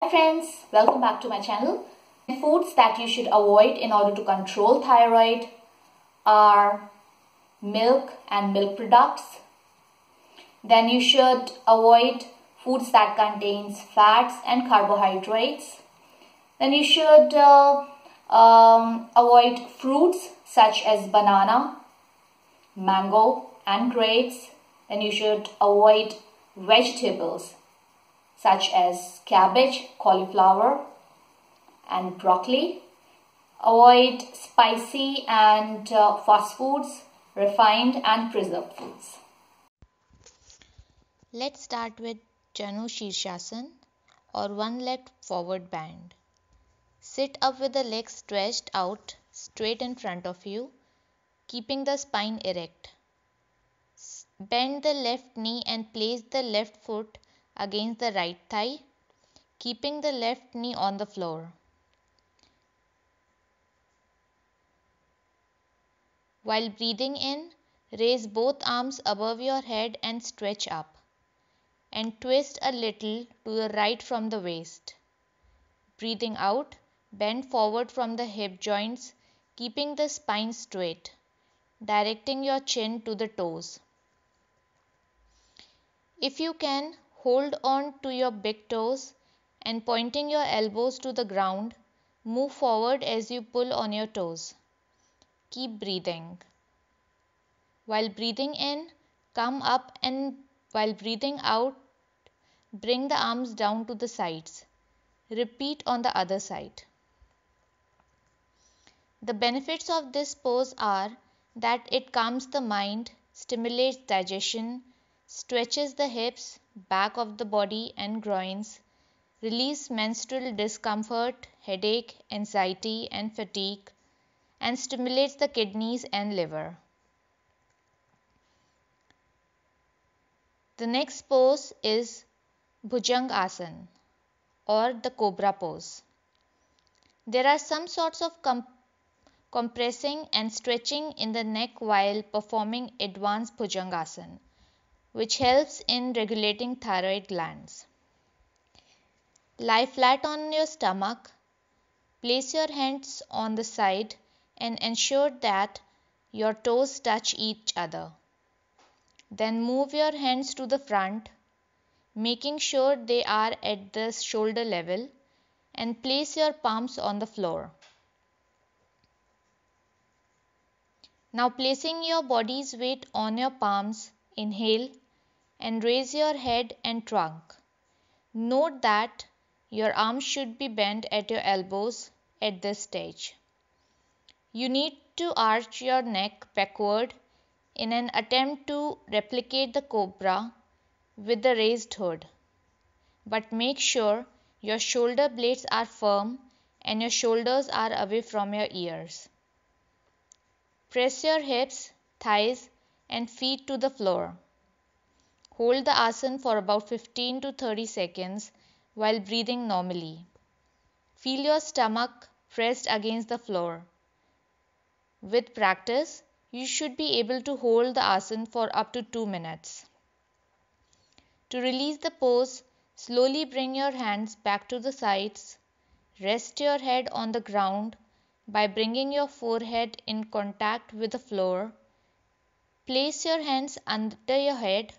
Hi friends, welcome back to my channel. Foods that you should avoid in order to control thyroid are milk and milk products. Then you should avoid foods that contains fats and carbohydrates. Then you should avoid fruits such as banana, mango and grapes. Then you should avoid vegetables such as cabbage, cauliflower and broccoli. Avoid spicy and fast foods, refined and preserved foods. Let's start with Janu Shirshasana or one-legged forward bend. Sit up with the legs stretched out straight in front of you, keeping the spine erect. Bend the left knee and place the left foot against the right thigh, keeping the left knee on the floor. While breathing in, raise both arms above your head and stretch up, and twist a little to the right from the waist. Breathing out, bend forward from the hip joints, keeping the spine straight, directing your chin to the toes. If you can, hold on to your big toes and pointing your elbows to the ground, move forward as you pull on your toes. Keep breathing. While breathing in, come up, and while breathing out, bring the arms down to the sides. Repeat on the other side. The benefits of this pose are that it calms the mind, stimulates digestion, stretches the hips, back of the body and groins, relieves menstrual discomfort, headache, anxiety and fatigue, and stimulates the kidneys and liver. The next pose is Bhujang Asana or the cobra pose. There are some sorts of compressing and stretching in the neck while performing advanced Bhujangasana, which helps in regulating thyroid glands. Lie flat on your stomach, place your hands on the side and ensure that your toes touch each other. Then move your hands to the front, making sure they are at the shoulder level, and place your palms on the floor. Now placing your body's weight on your palms, inhale and raise your head and trunk. Note that your arms should be bent at your elbows at this stage. You need to arch your neck backward in an attempt to replicate the cobra with the raised hood. But make sure your shoulder blades are firm and your shoulders are away from your ears. Press your hips, thighs and feet to the floor. Hold the asana for about 15 to 30 seconds while breathing normally. Feel your stomach pressed against the floor. With practice, you should be able to hold the asana for up to 2 minutes. To release the pose, slowly bring your hands back to the sides. Rest your head on the ground by bringing your forehead in contact with the floor. Place your hands under your head,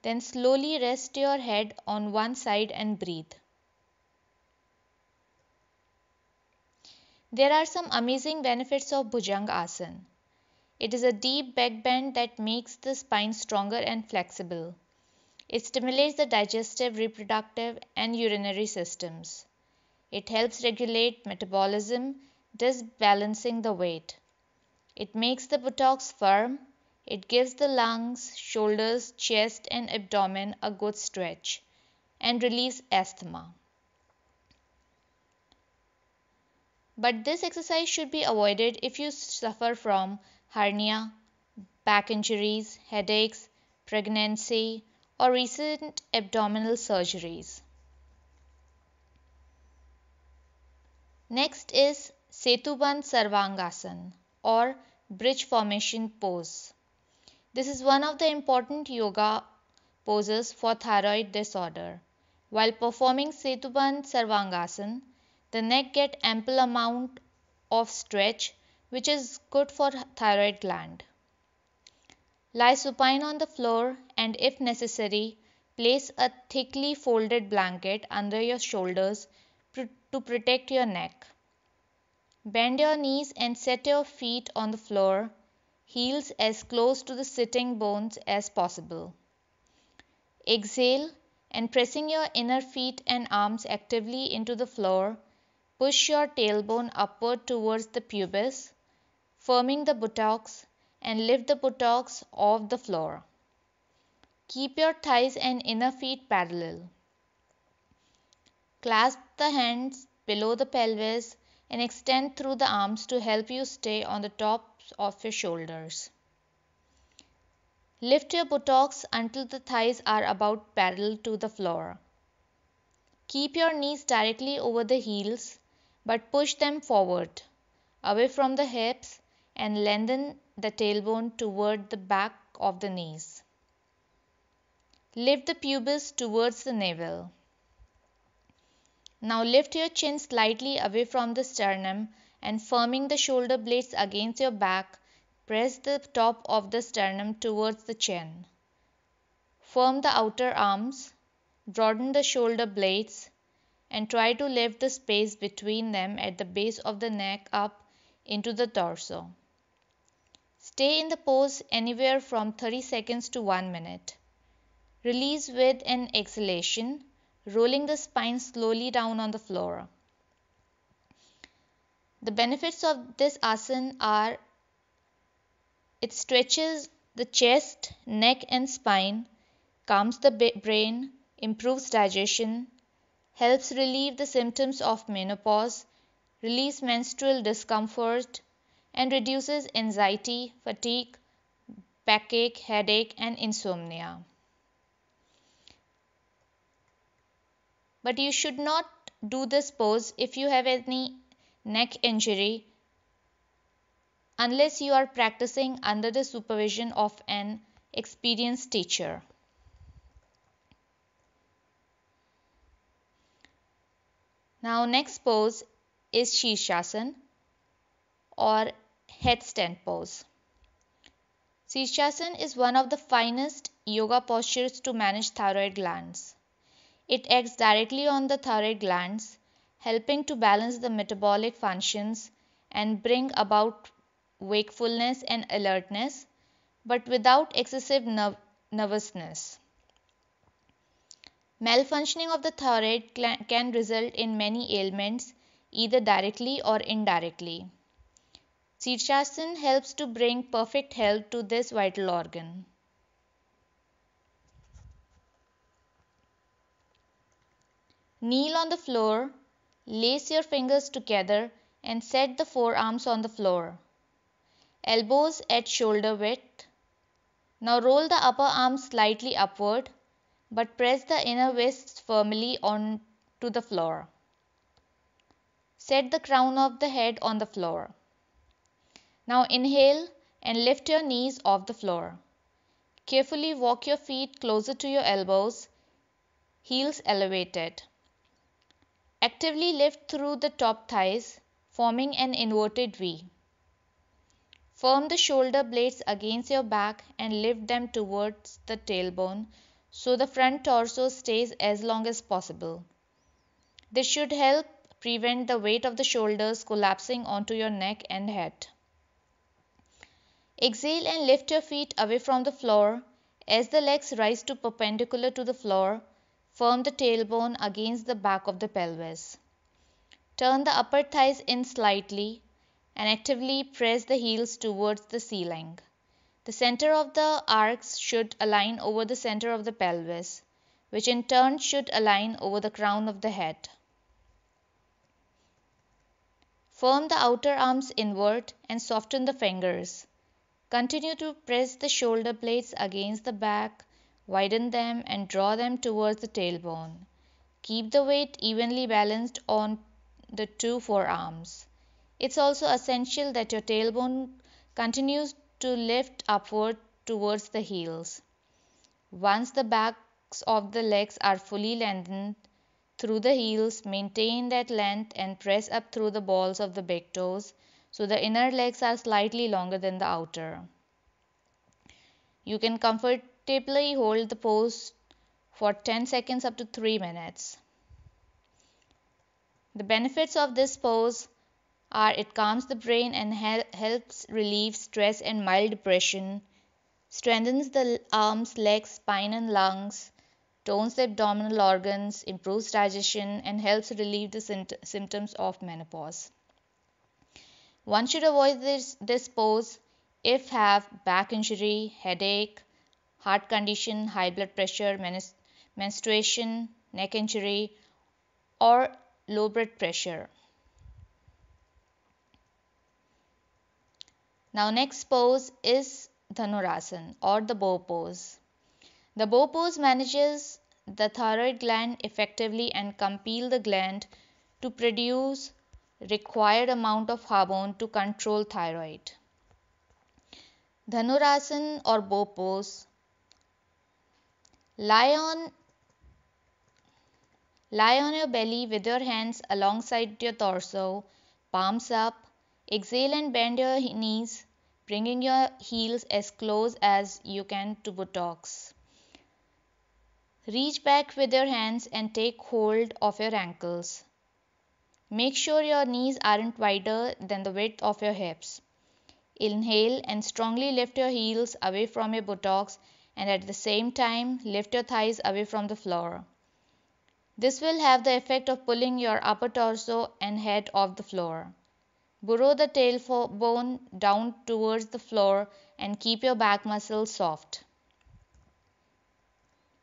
then slowly rest your head on one side and breathe. There are some amazing benefits of Bhujanga Asana. It is a deep back bend that makes the spine stronger and flexible. It stimulates the digestive, reproductive, and urinary systems. It helps regulate metabolism, thus balancing the weight. It makes the buttocks firm. It gives the lungs, shoulders, chest, and abdomen a good stretch and relieves asthma. But this exercise should be avoided if you suffer from hernia, back injuries, headaches, pregnancy, or recent abdominal surgeries. Next is Setubandh Sarvangasana or bridge formation pose. This is one of the important yoga poses for thyroid disorder. While performing Setubandh Sarvangasana, the neck gets ample amount of stretch, which is good for thyroid gland. Lie supine on the floor and if necessary, place a thickly folded blanket under your shoulders to protect your neck. Bend your knees and set your feet on the floor, heels as close to the sitting bones as possible. Exhale and pressing your inner feet and arms actively into the floor, push your tailbone upward towards the pubis, firming the buttocks and lift the buttocks off the floor. Keep your thighs and inner feet parallel. Clasp the hands below the pelvis and extend through the arms to help you stay on the tops of your shoulders. Lift your buttocks until the thighs are about parallel to the floor. Keep your knees directly over the heels, but push them forward, away from the hips, and lengthen the tailbone toward the back of the knees. Lift the pubis towards the navel. Now lift your chin slightly away from the sternum and firming the shoulder blades against your back, press the top of the sternum towards the chin. Firm the outer arms, broaden the shoulder blades, and try to lift the space between them at the base of the neck up into the torso. Stay in the pose anywhere from 30 seconds to 1 minute. Release with an exhalation, rolling the spine slowly down on the floor. The benefits of this asana are it stretches the chest, neck and spine, calms the brain, improves digestion, helps relieve the symptoms of menopause, release menstrual discomfort, and reduces anxiety, fatigue, backache, headache, and insomnia. But you should not do this pose if you have any neck injury unless you are practicing under the supervision of an experienced teacher. Now next pose is Shirshasana or headstand pose. Shirshasana is one of the finest yoga postures to manage thyroid glands. It acts directly on the thyroid glands, helping to balance the metabolic functions and bring about wakefulness and alertness, but without excessive nervousness. Malfunctioning of the thyroid can result in many ailments, either directly or indirectly. Shirshasana helps to bring perfect health to this vital organ. Kneel on the floor, lace your fingers together and set the forearms on the floor. Elbows at shoulder width. Now roll the upper arms slightly upward, but press the inner wrists firmly onto the floor. Set the crown of the head on the floor. Now inhale and lift your knees off the floor. Carefully walk your feet closer to your elbows, heels elevated. Actively lift through the top thighs, forming an inverted V. Firm the shoulder blades against your back and lift them towards the tailbone so the front torso stays as long as possible. This should help prevent the weight of the shoulders collapsing onto your neck and head. Exhale and lift your feet away from the floor. As the legs rise to perpendicular to the floor, firm the tailbone against the back of the pelvis. Turn the upper thighs in slightly and actively press the heels towards the ceiling. The center of the arcs should align over the center of the pelvis, which in turn should align over the crown of the head. Firm the outer arms inward and soften the fingers. Continue to press the shoulder blades against the back, widen them and draw them towards the tailbone. Keep the weight evenly balanced on the two forearms. It's also essential that your tailbone continues to lift upward towards the heels. Once the back backs of the legs are fully lengthened through the heels. Maintain that length and press up through the balls of the big toes so the inner legs are slightly longer than the outer. You can comfortably hold the pose for 10 seconds up to 3 minutes. The benefits of this pose are it calms the brain and helps relieve stress and mild depression, strengthens the arms, legs, spine and lungs, tones the abdominal organs, improves digestion and helps relieve the symptoms of menopause. One should avoid this pose if have back injury, headache, heart condition, high blood pressure, menstruation, neck injury or low blood pressure. Now next pose is Dhanurasana or the bow pose. The bow pose manages the thyroid gland effectively and compel the gland to produce required amount of hormone to control thyroid. Dhanurasana or bow pose. Lie on your belly with your hands alongside your torso, palms up. Exhale and bend your knees, bringing your heels as close as you can to buttocks. Reach back with your hands and take hold of your ankles. Make sure your knees aren't wider than the width of your hips. Inhale and strongly lift your heels away from your buttocks and at the same time lift your thighs away from the floor. This will have the effect of pulling your upper torso and head off the floor. Burrow the tailbone down towards the floor and keep your back muscles soft.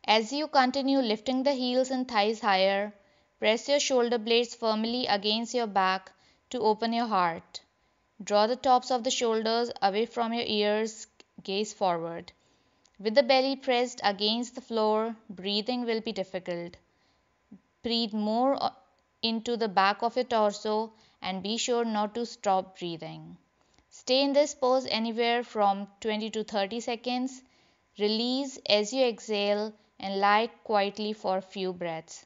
As you continue lifting the heels and thighs higher, press your shoulder blades firmly against your back to open your heart. Draw the tops of the shoulders away from your ears, gaze forward. With the belly pressed against the floor, breathing will be difficult. Breathe more into the back of your torso and be sure not to stop breathing. Stay in this pose anywhere from 20 to 30 seconds. Release as you exhale and lie quietly for a few breaths.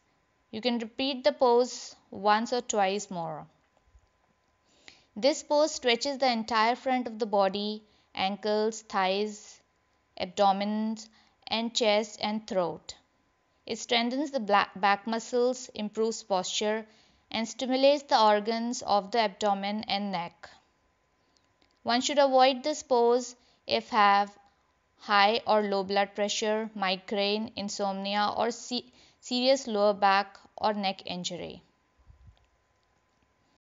You can repeat the pose once or twice more. This pose stretches the entire front of the body, ankles, thighs, abdomen, and chest and throat. It strengthens the back muscles, improves posture, and stimulates the organs of the abdomen and neck. One should avoid this pose if have high or low blood pressure, migraine, insomnia, or serious lower back or neck injury.